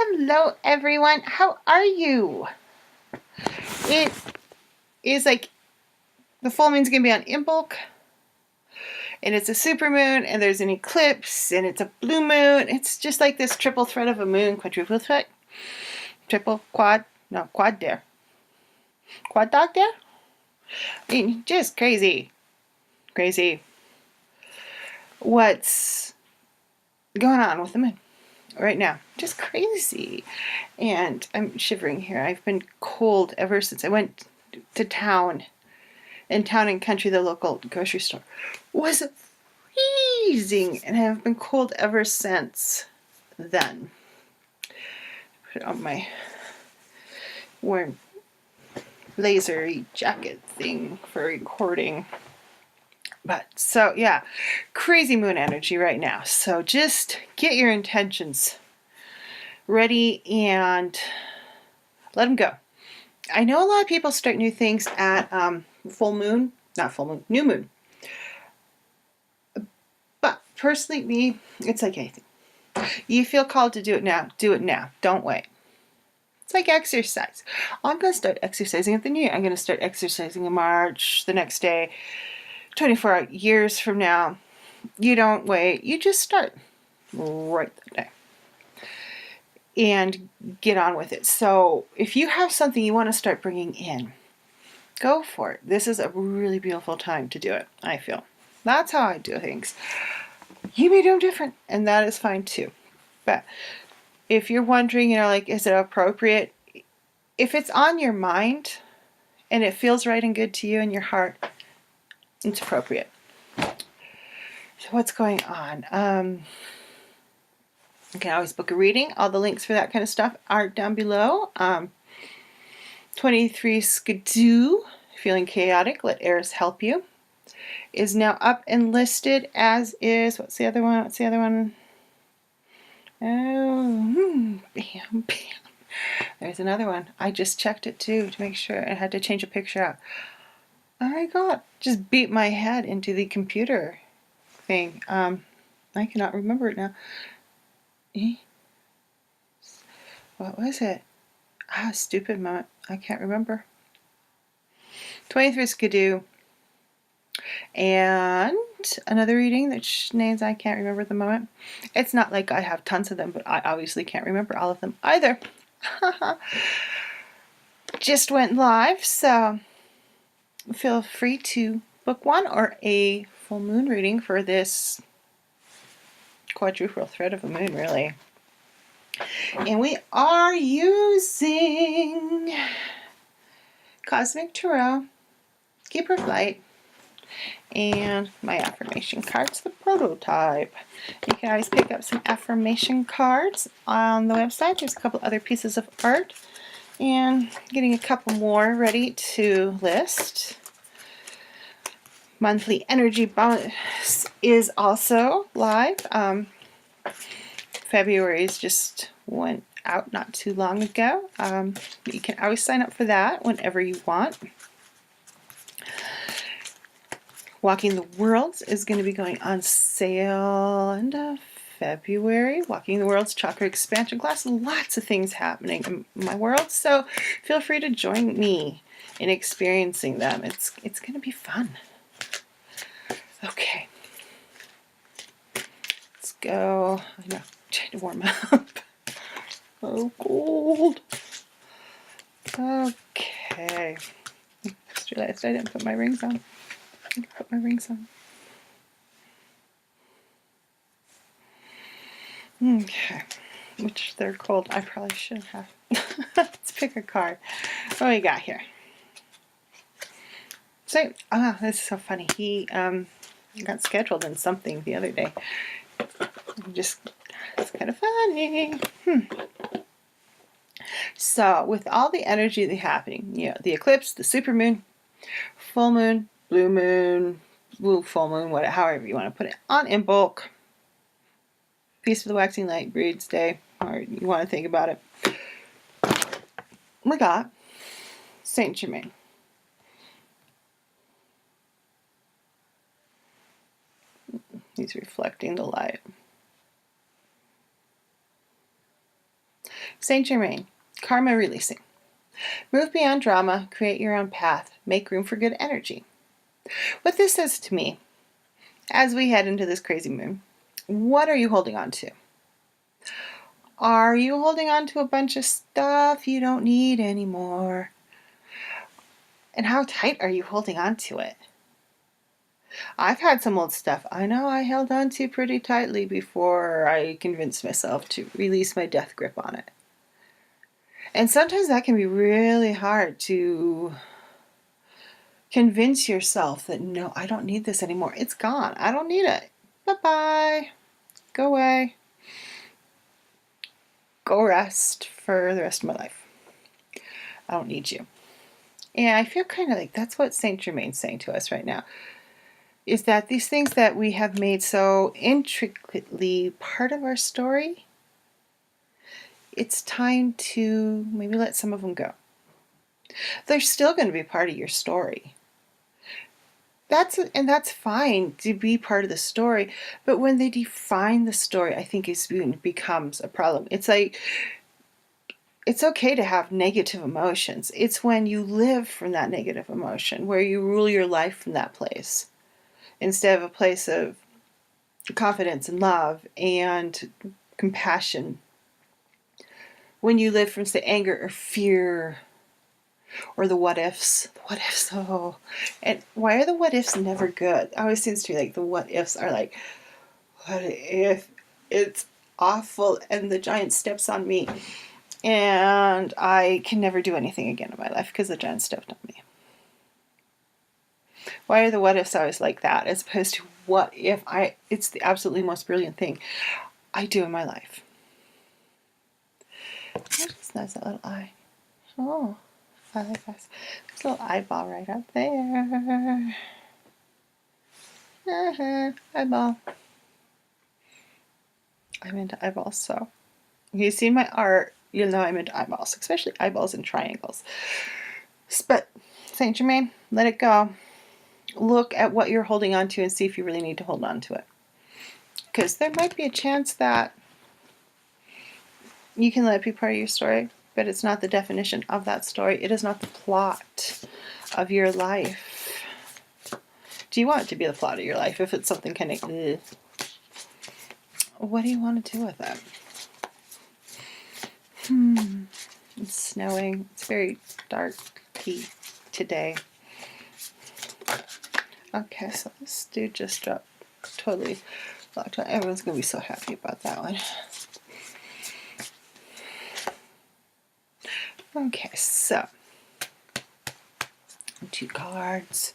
Hello everyone, how are you? It is like the full moon's gonna be on Imbolc, and it's a supermoon, and there's an eclipse, and it's a blue moon. It's just like this triple threat of a moon, quadruple threat, quad dare, quad dog dare. I mean, just crazy. What's going on with the moon right now? Just crazy. And I'm shivering here. I've been cold ever since I went to town. In Town and Country, the local grocery store was freezing, and I've been cold ever since then. Put on my warm blazery jacket thing for recording. But so yeah, crazy moon energy right now. So just get your intentions ready and let them go. I know a lot of people start new things at new moon. But personally, me, it's like anything. You feel called to do it now. Do it now. Don't wait. It's like exercise. I'm going to start exercising at the new year. I'm going to start exercising in March, the next day, 24 years from now. You don't wait. You just start right that day and get on with it. So if you have something you want to start bringing in, go for it. This is a really beautiful time to do it, I feel. That's how I do things. You may do them different, and that is fine too. But if you're wondering, like, is it appropriate? If it's on your mind and it feels right and good to you in your heart, it's appropriate. So what's going on? You can always book a reading. All the links for that kind of stuff are down below. 23 Skidoo, feeling chaotic, let Eris help you, is now up and listed, as is, what's the other one? Oh, bam. There's another one. I just checked it too to make sure. I had to change a picture out. Oh my God, just beat my head into the computer thing. I cannot remember it now. What was it? Stupid moment. I can't remember. 23 Skidoo. And another reading that names I can't remember at the moment. It's not like I have tons of them, but I obviously can't remember all of them either. Just went live, so feel free to book one or a full moon reading for this quadruple thread of a moon, really. And we are using Cosmic Tarot, Keeper of Light, and my affirmation cards, the prototype. You can always pick up some affirmation cards on the website. There's a couple other pieces of art, and getting a couple more ready to list. Monthly energy bonus is also live. February's just went out not too long ago. You can always sign up for that whenever you want. Walking the Worlds is going to be going on sale end of February. Walking the Worlds chakra expansion class. Lots of things happening in my world, so feel free to join me in experiencing them. It's going to be fun. Okay. Let's go. I know, trying to warm up. Oh, cold. Okay. Just realized I didn't put my rings on. I can put my rings on. Okay. Which they're cold. I probably should have. Let's pick a card. What do we got here? So, this is so funny. He got scheduled in something the other day. It's kind of funny. So, with all the energy that's happening, the eclipse, the supermoon, full moon, blue moon, full moon, however you want to put it, on Imbolc, Feast of the Waxing Light, Breed's Day, or you want to think about it. We got Saint Germain. He's reflecting the light. Saint Germain, karma releasing. Move beyond drama, create your own path, make room for good energy. What this says to me, as we head into this crazy moon, what are you holding on to? Are you holding on to a bunch of stuff you don't need anymore? And how tight are you holding on to it? I've had some old stuff I know I held on to pretty tightly before I convinced myself to release my death grip on it. And sometimes that can be really hard to convince yourself that, no, I don't need this anymore. It's gone. I don't need it. Bye-bye. Go away. Go rest for the rest of my life. I don't need you. And I feel kind of like that's what Saint Germain's saying to us right now, is that these things that we have made so intricately part of our story, it's time to maybe let some of them go. They're still going to be part of your story. That's fine to be part of the story, but when they define the story, I think it becomes a problem. It's like, it's okay to have negative emotions. It's when you live from that negative emotion, where you rule your life from that place, instead of a place of confidence and love and compassion. When you live from, say, anger or fear, or the what ifs. The what ifs, oh. And why are the what ifs never good? It always seems to me like the what ifs are like, what if it's awful and the giant steps on me and I can never do anything again in my life because the giant stepped on me? Why are the what ifs always like that, as opposed to what if it's the absolutely most brilliant thing I do in my life? I just noticed that little eye. Oh, I like this. This little eyeball right up there. Eyeball. I'm into eyeballs, so if you've seen my art, you'll know I'm into eyeballs, especially eyeballs and triangles. But Saint Germain, let it go. Look at what you're holding on to and see if you really need to hold on to it. Because there might be a chance that you can let it be part of your story, but it's not the definition of that story. It is not the plot of your life. Do you want it to be the plot of your life? If it's something kind of, what do you want to do with it? It's snowing. It's very darky today. Okay, so this dude just dropped totally locked on. Everyone's going to be so happy about that one. Okay, so 2 cards.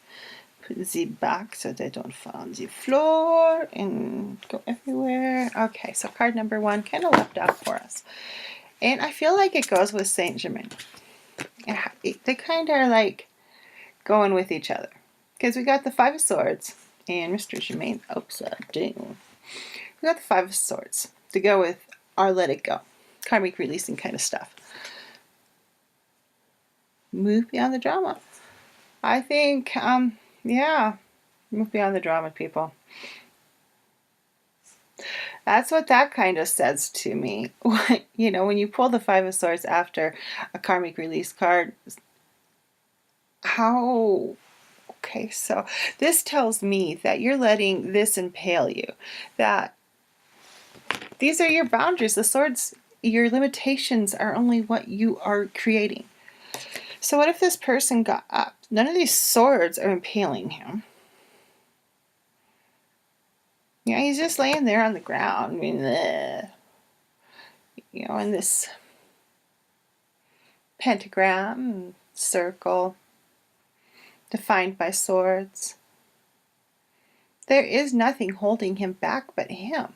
Put the back so they don't fall on the floor and go everywhere. Okay, so card number 1 kind of left out for us. And I feel like it goes with Saint Germain. They kind of are like going with each other. Because we got the 5 of Swords and Mr. Germain upside down. We got the 5 of Swords to go with our let it go, karmic releasing kind of stuff. Move beyond the drama. I think, yeah, move beyond the drama, people. That's what that kind of says to me. You know, when you pull the 5 of Swords after a karmic release card, how... Okay, so this tells me that you're letting this impale you. That these are your boundaries. The swords, your limitations are only what you are creating. So what if this person got up? None of these swords are impaling him. Yeah, he's just laying there on the ground. I mean, you know, in this pentagram, circle, defined by swords. There is nothing holding him back but him.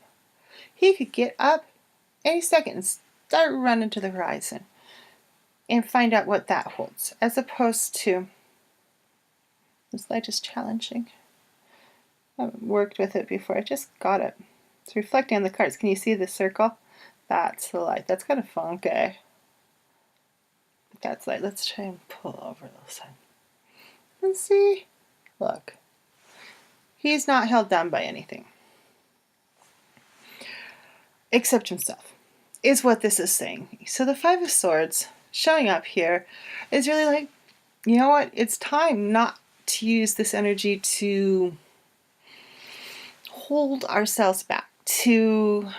He could get up any second and start running to the horizon and find out what that holds, as opposed to, this light is challenging. I haven't worked with it before. I just got it. It's reflecting on the cards. Can you see the circle? That's the light. That's kind of funky. But that's light. Let's try and pull over those side. And see. Look. He's not held down by anything. Except himself. is what this is saying. So the Five of Swords showing up here is really like, you know what? It's time not to use this energy to hold ourselves back, to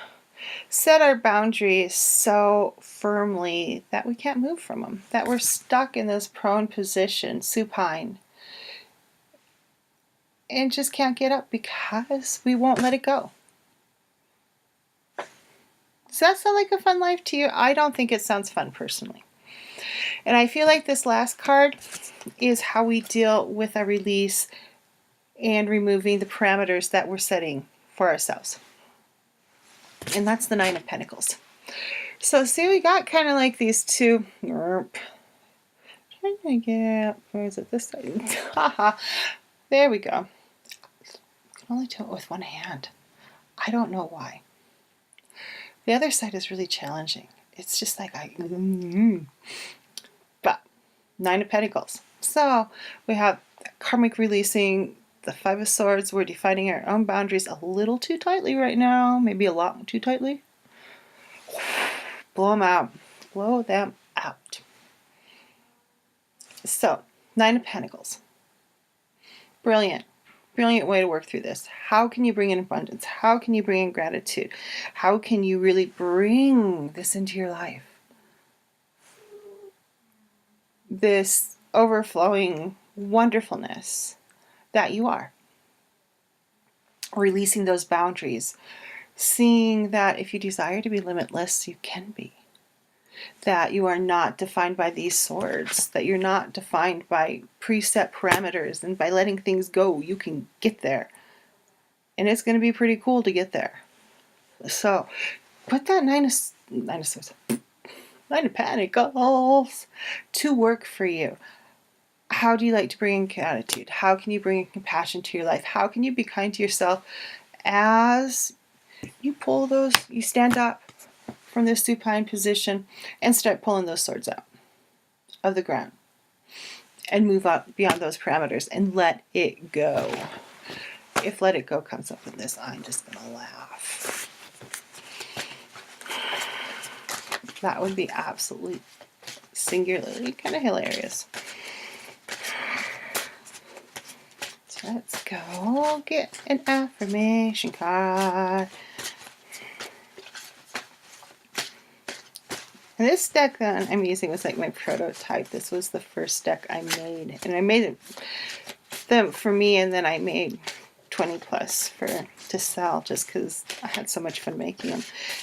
set our boundaries so firmly that we can't move from them, that we're stuck in this prone position, supine, and just can't get up because we won't let it go. Does that sound like a fun life to you? I don't think it sounds fun personally. And I feel like this last card is how we deal with our release and removing the parameters that we're setting for ourselves. And that's the Nine of Pentacles. So see, we got kind of like these two. Trying to get, where is it? This side. Haha. There we go. I can only do it with one hand. I don't know why. The other side is really challenging. It's just like but Nine of Pentacles. So we have karmic releasing, the Five of Swords. We're defining our own boundaries a little too tightly right now. Maybe a lot too tightly. Blow them out. Blow them out. So, Nine of Pentacles. Brilliant. Brilliant way to work through this. How can you bring in abundance? How can you bring in gratitude? How can you really bring this into your life? This overflowing wonderfulness that you are. Releasing those boundaries. Seeing that if you desire to be limitless, you can be. That you are not defined by these swords. That you're not defined by preset parameters. And by letting things go, you can get there. And it's going to be pretty cool to get there. So, put that Nine of Pentacles to work for you. How do you like to bring in gratitude? How can you bring in compassion to your life? How can you be kind to yourself as you pull those, you stand up from this supine position and start pulling those swords out of the ground and move up beyond those parameters and let it go. If let it go comes up with this, I'm just going to laugh. That would be absolutely singularly kind of hilarious. So let's go get an affirmation card. And this deck that I'm using was like my prototype. This was the first deck I made. And I made them for me, and then I made 20 plus to sell just because I had so much fun making them.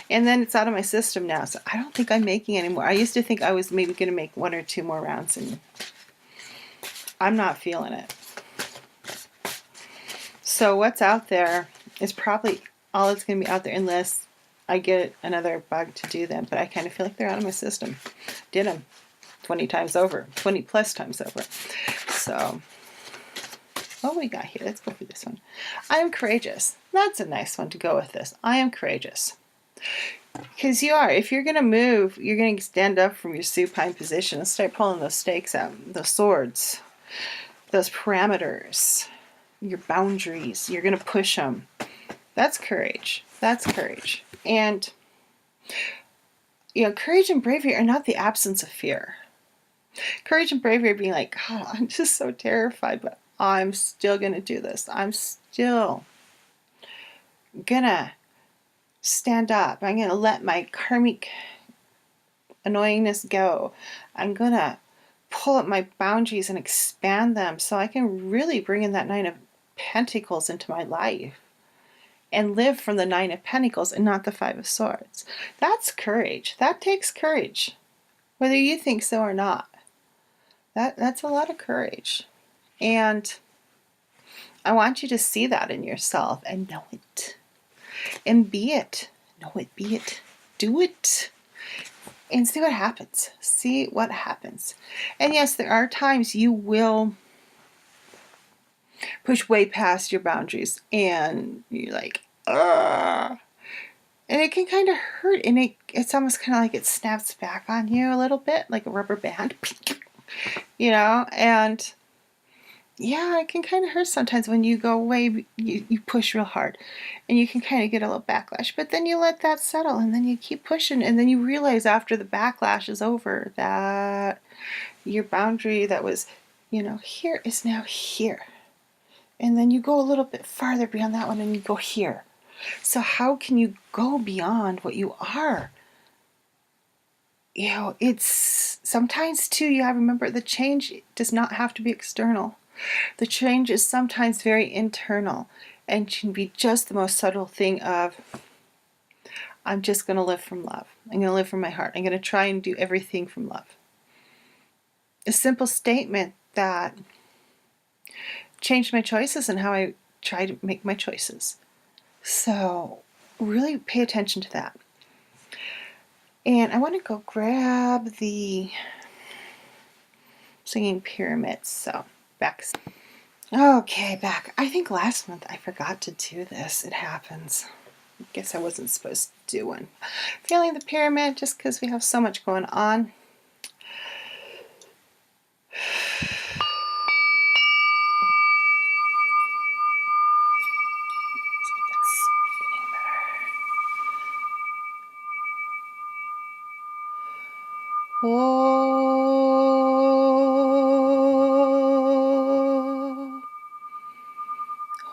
And then it's out of my system now, so I don't think I'm making anymore. I used to think I was maybe going to make 1 or 2 more rounds, and I'm not feeling it. So what's out there is probably all that's going to be out there unless I get another bug to do them, but I kind of feel like they're out of my system. Did them 20 times over, 20 plus times over. So, what we got here? Let's go for this one. I am courageous. That's a nice one to go with this. I am courageous. Because you are. If you're going to move, you're going to stand up from your supine position and start pulling those stakes out, those swords, those parameters, your boundaries. You're going to push them. That's courage. That's courage. And, you know, courage and bravery are not the absence of fear. Courage and bravery are being like, God, I'm just so terrified, but I'm still going to do this. I'm still going to stand up. I'm going to let my karmic annoyingness go. I'm going to pull up my boundaries and expand them so I can really bring in that Nine of Pentacles into my life. And live from the Nine of Pentacles and not the Five of Swords. That's courage. That takes courage. Whether you think so or not. That's a lot of courage. And I want you to see that in yourself and know it. And be it. Know it, be it. Do it. And see what happens. See what happens. And yes, there are times you will push way past your boundaries and you're like, ugh. And it can kind of hurt, and it's almost kind of like it snaps back on you a little bit, like a rubber band, you know, and yeah, it can kind of hurt sometimes when you go away, you push real hard and you can kind of get a little backlash, but then you let that settle and then you keep pushing and then you realize after the backlash is over that your boundary that was, here is now here. And then you go a little bit farther beyond that one and you go here. So how can you go beyond what you are? It's sometimes too, you have to remember the change does not have to be external. The change is sometimes very internal and can be just the most subtle thing of, I'm just going to live from love. I'm going to live from my heart. I'm going to try and do everything from love. A simple statement that changed my choices and how I try to make my choices. So really pay attention to that. And I want to go grab the singing pyramids. So back. Okay, back. I think last month I forgot to do this. It happens. I guess I wasn't supposed to do one. Feeling the pyramid just because we have so much going on. Let's get that spinning better. Oh,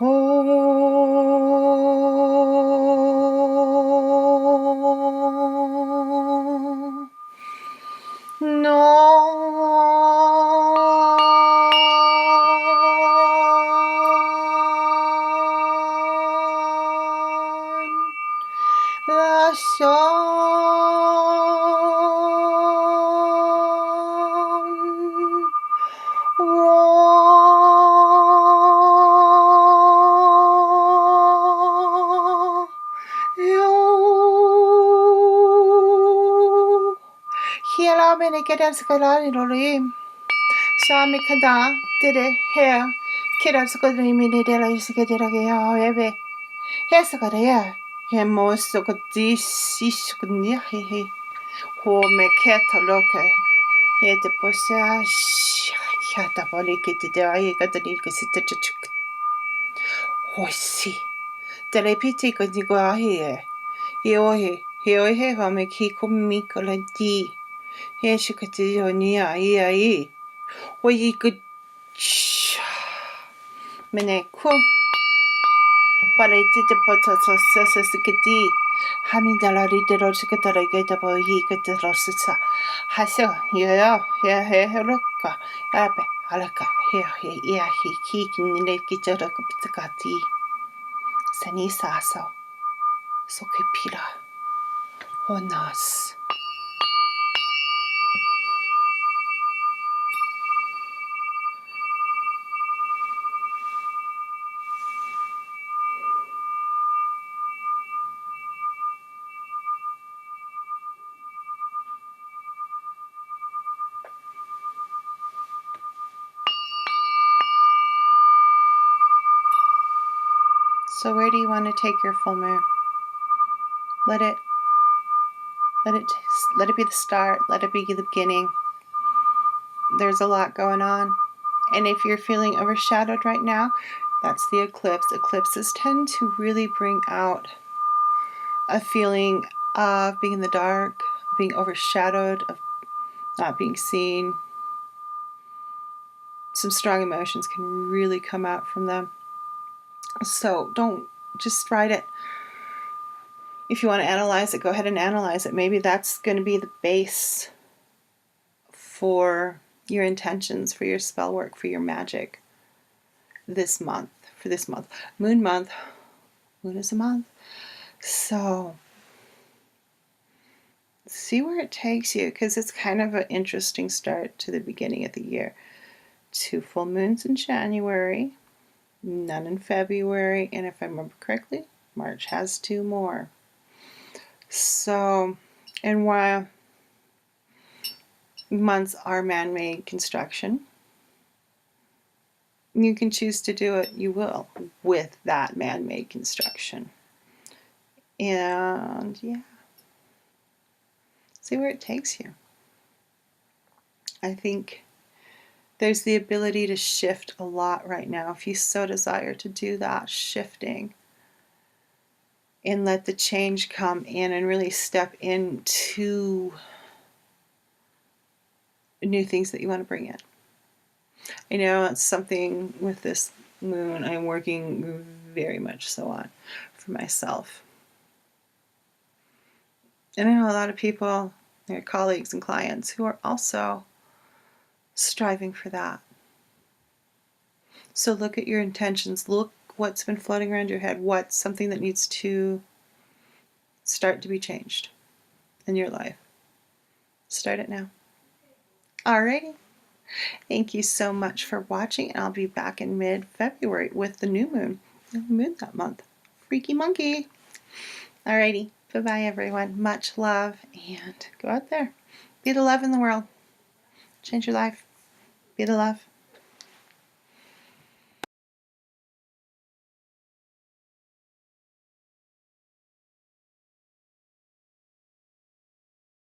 oh, no. La Hiela mene kedan skalani rolim. Shami kada did hair. Kida skalani mene dela isikadera ya ebe. Hesakadaya. Hemo sokati siskunya he. Ho me keta loke. He de posa shata polikiti de aye katanika sitachuk. Hosi. Telepiti kadigo ahe. He ohe home kiko mikola di. He shikati yonia ai. Oyi good mene ku. Parete de potato sessikati. Hamidalari de rosikatara geta boyi geta rosita. Haso, yeah, loka. Abe, alaka, he kikin nekita rokapitakati. Sanisa so. Sokipira. Onas. So where do you want to take your full moon? Let it be the start. Let it be the beginning. There's a lot going on. And if you're feeling overshadowed right now, that's the eclipse. Eclipses tend to really bring out a feeling of being in the dark, being overshadowed, of not being seen. Some strong emotions can really come out from them. So don't just write it. If you want to analyze it, go ahead and analyze it. Maybe that's going to be the base for your intentions, for your spell work, for your magic this month. For this month. Moon month. Moon is a month. So see where it takes you, because it's kind of an interesting start to the beginning of the year. 2 full moons in January, none in February, and if I remember correctly, March has 2 more. So, and while months are man-made construction, you can choose to do it, you will, with that man-made construction. And yeah, see where it takes you. I think There's the ability to shift a lot right now if you so desire to do that shifting. And let the change come in and really step into new things that you want to bring in. I know it's something with this moon I'm working very much so on for myself. And I know a lot of people, their colleagues and clients, who are also striving for that. So look at your intentions. Look what's been floating around your head. What's something that needs to start to be changed in your life. Start it now. Alrighty. Thank you so much for watching, and I'll be back in mid-February with the new moon. The moon that month. Freaky monkey. Alrighty. Bye-bye, everyone. Much love, and go out there. Be the love in the world. Change your life. Be the love.